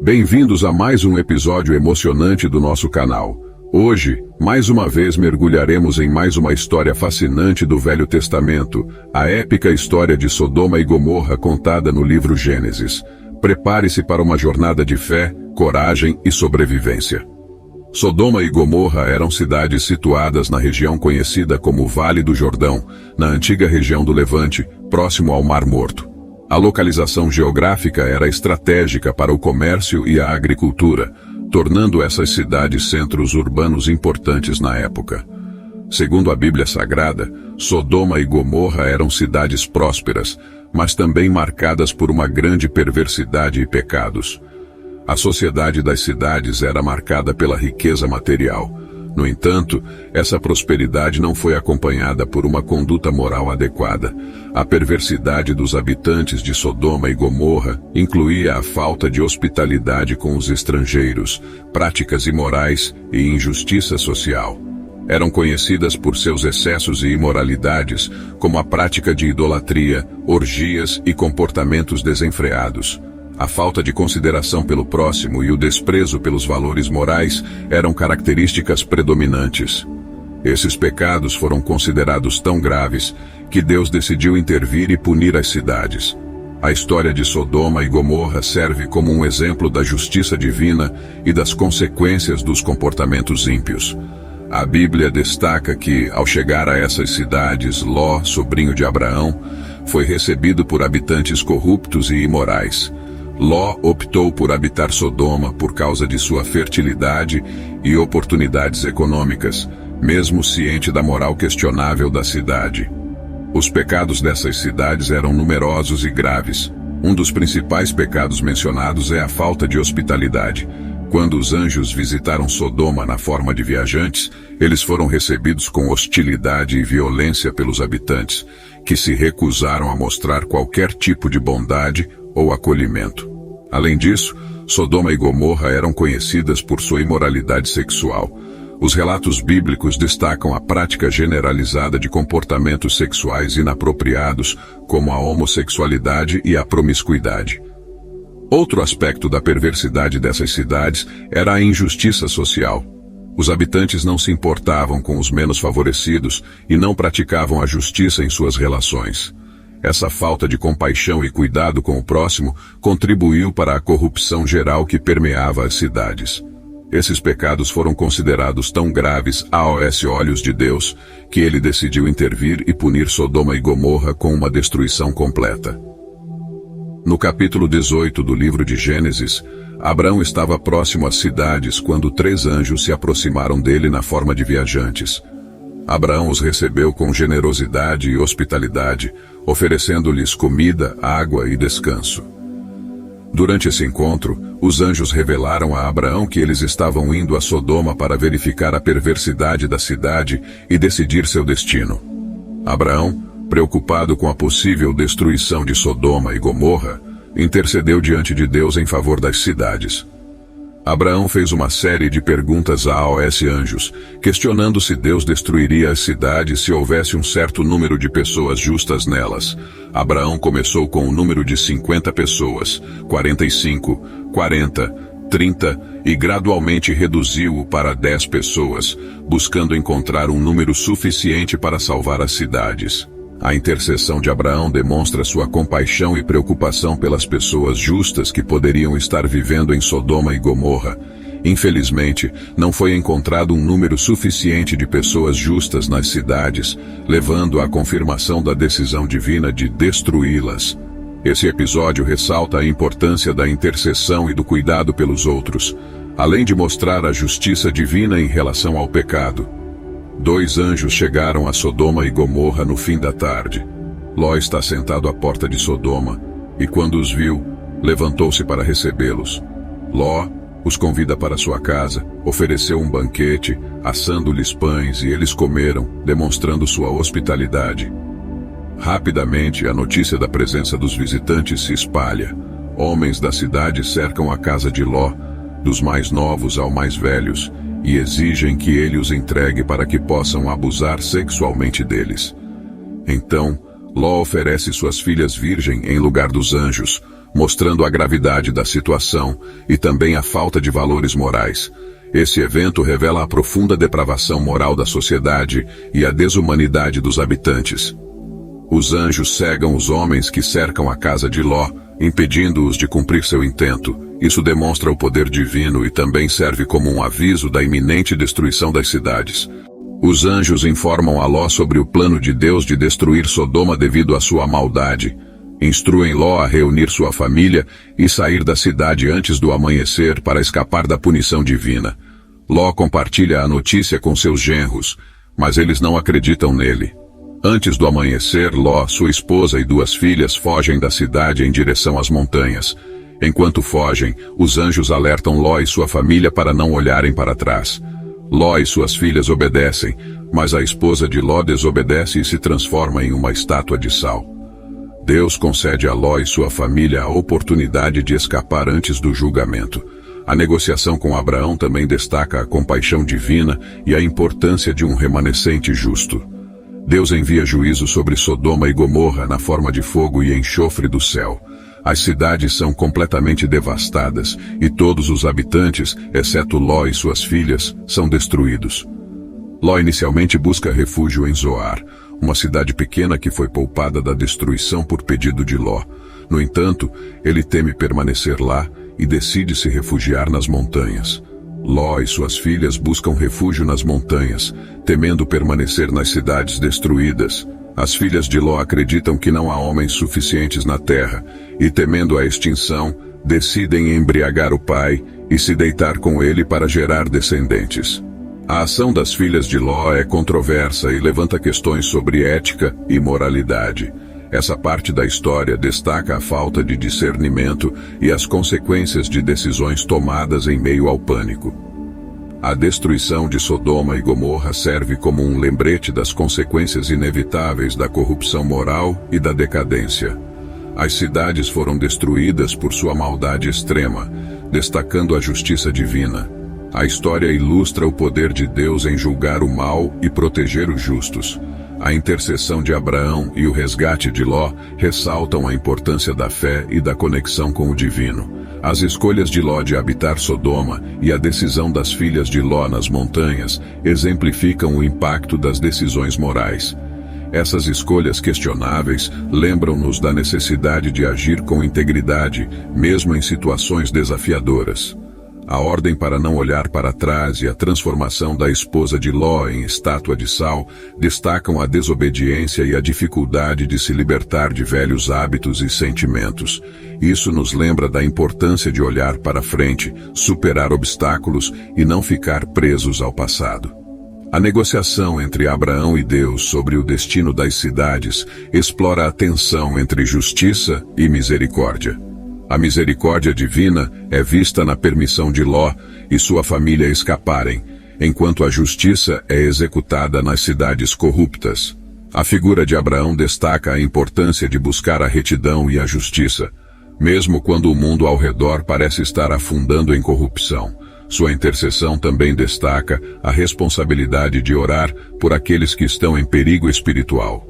Bem-vindos a mais um episódio emocionante do nosso canal. Hoje, mais uma vez mergulharemos em mais uma história fascinante do Velho Testamento, a épica história de Sodoma e Gomorra contada no livro Gênesis. Prepare-se para uma jornada de fé, coragem e sobrevivência. Sodoma e Gomorra eram cidades situadas na região conhecida como Vale do Jordão, na antiga região do Levante, próximo ao Mar Morto. A localização geográfica era estratégica para o comércio e a agricultura, tornando essas cidades centros urbanos importantes na época. Segundo a Bíblia Sagrada, Sodoma e Gomorra eram cidades prósperas, mas também marcadas por uma grande perversidade e pecados. A sociedade das cidades era marcada pela riqueza material. No entanto, essa prosperidade não foi acompanhada por uma conduta moral adequada. A perversidade dos habitantes de Sodoma e Gomorra incluía a falta de hospitalidade com os estrangeiros, práticas imorais e injustiça social. Eram conhecidas por seus excessos e imoralidades, como a prática de idolatria, orgias e comportamentos desenfreados. A falta de consideração pelo próximo e o desprezo pelos valores morais eram características predominantes. Esses pecados foram considerados tão graves que Deus decidiu intervir e punir as cidades. A história de Sodoma e Gomorra serve como um exemplo da justiça divina e das consequências dos comportamentos ímpios. A Bíblia destaca que, ao chegar a essas cidades, Ló, sobrinho de Abraão, foi recebido por habitantes corruptos e imorais. Ló optou por habitar Sodoma por causa de sua fertilidade e oportunidades econômicas, mesmo ciente da moral questionável da cidade. Os pecados dessas cidades eram numerosos e graves. Um dos principais pecados mencionados é a falta de hospitalidade. Quando os anjos visitaram Sodoma na forma de viajantes, eles foram recebidos com hostilidade e violência pelos habitantes, que se recusaram a mostrar qualquer tipo de bondade ou acolhimento. Além disso, Sodoma e Gomorra eram conhecidas por sua imoralidade sexual. Os relatos bíblicos destacam a prática generalizada de comportamentos sexuais inapropriados, como a homossexualidade e a promiscuidade. Outro aspecto da perversidade dessas cidades era a injustiça social. Os habitantes não se importavam com os menos favorecidos e não praticavam a justiça em suas relações. Essa falta de compaixão e cuidado com o próximo contribuiu para a corrupção geral que permeava as cidades. Esses pecados foram considerados tão graves aos olhos de Deus, que ele decidiu intervir e punir Sodoma e Gomorra com uma destruição completa. No capítulo 18 do livro de Gênesis, Abraão estava próximo às cidades quando 3 anjos se aproximaram dele na forma de viajantes. Abraão os recebeu com generosidade e hospitalidade, oferecendo-lhes comida, água e descanso. Durante esse encontro, os anjos revelaram a Abraão que eles estavam indo a Sodoma para verificar a perversidade da cidade e decidir seu destino. Abraão, preocupado com a possível destruição de Sodoma e Gomorra, intercedeu diante de Deus em favor das cidades. Abraão fez uma série de perguntas aos anjos, questionando se Deus destruiria as cidades se houvesse um certo número de pessoas justas nelas. Abraão começou com o número de 50 pessoas, 45, 40, 30 e gradualmente reduziu-o para 10 pessoas, buscando encontrar um número suficiente para salvar as cidades. A intercessão de Abraão demonstra sua compaixão e preocupação pelas pessoas justas que poderiam estar vivendo em Sodoma e Gomorra. Infelizmente, não foi encontrado um número suficiente de pessoas justas nas cidades, levando à confirmação da decisão divina de destruí-las. Esse episódio ressalta a importância da intercessão e do cuidado pelos outros, além de mostrar a justiça divina em relação ao pecado. 2 anjos chegaram a Sodoma e Gomorra no fim da tarde. Ló está sentado à porta de Sodoma, e quando os viu, levantou-se para recebê-los. Ló os convida para sua casa, ofereceu um banquete, assando-lhes pães e eles comeram, demonstrando sua hospitalidade. Rapidamente, a notícia da presença dos visitantes se espalha. Homens da cidade cercam a casa de Ló, dos mais novos ao mais velhos, e exigem que ele os entregue para que possam abusar sexualmente deles. Então, Ló oferece suas filhas virgens em lugar dos anjos, mostrando a gravidade da situação e também a falta de valores morais. Esse evento revela a profunda depravação moral da sociedade e a desumanidade dos habitantes. Os anjos cegam os homens que cercam a casa de Ló, impedindo-os de cumprir seu intento. Isso demonstra o poder divino e também serve como um aviso da iminente destruição das cidades. Os anjos informam a Ló sobre o plano de Deus de destruir Sodoma devido à sua maldade. Instruem Ló a reunir sua família e sair da cidade antes do amanhecer para escapar da punição divina. Ló compartilha a notícia com seus genros, mas eles não acreditam nele. Antes do amanhecer, Ló, sua esposa e 2 filhas fogem da cidade em direção às montanhas. Enquanto fogem, os anjos alertam Ló e sua família para não olharem para trás. Ló e suas filhas obedecem, mas a esposa de Ló desobedece e se transforma em uma estátua de sal. Deus concede a Ló e sua família a oportunidade de escapar antes do julgamento. A negociação com Abraão também destaca a compaixão divina e a importância de um remanescente justo. Deus envia juízo sobre Sodoma e Gomorra na forma de fogo e enxofre do céu. As cidades são completamente devastadas e todos os habitantes, exceto Ló e suas filhas, são destruídos. Ló inicialmente busca refúgio em Zoar, uma cidade pequena que foi poupada da destruição por pedido de Ló. No entanto, ele teme permanecer lá e decide se refugiar nas montanhas. Ló e suas filhas buscam refúgio nas montanhas, temendo permanecer nas cidades destruídas. As filhas de Ló acreditam que não há homens suficientes na terra, e temendo a extinção, decidem embriagar o pai e se deitar com ele para gerar descendentes. A ação das filhas de Ló é controversa e levanta questões sobre ética e moralidade. Essa parte da história destaca a falta de discernimento e as consequências de decisões tomadas em meio ao pânico. A destruição de Sodoma e Gomorra serve como um lembrete das consequências inevitáveis da corrupção moral e da decadência. As cidades foram destruídas por sua maldade extrema, destacando a justiça divina. A história ilustra o poder de Deus em julgar o mal e proteger os justos. A intercessão de Abraão e o resgate de Ló ressaltam a importância da fé e da conexão com o divino. As escolhas de Ló de habitar Sodoma e a decisão das filhas de Ló nas montanhas exemplificam o impacto das decisões morais. Essas escolhas questionáveis lembram-nos da necessidade de agir com integridade, mesmo em situações desafiadoras. A ordem para não olhar para trás e a transformação da esposa de Ló em estátua de sal destacam a desobediência e a dificuldade de se libertar de velhos hábitos e sentimentos. Isso nos lembra da importância de olhar para frente, superar obstáculos e não ficar presos ao passado. A negociação entre Abraão e Deus sobre o destino das cidades explora a tensão entre justiça e misericórdia. A misericórdia divina é vista na permissão de Ló e sua família escaparem, enquanto a justiça é executada nas cidades corruptas. A figura de Abraão destaca a importância de buscar a retidão e a justiça, mesmo quando o mundo ao redor parece estar afundando em corrupção. Sua intercessão também destaca a responsabilidade de orar por aqueles que estão em perigo espiritual.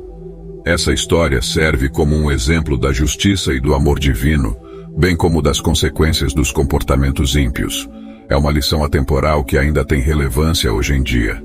Essa história serve como um exemplo da justiça e do amor divino, bem como das consequências dos comportamentos ímpios. É uma lição atemporal que ainda tem relevância hoje em dia.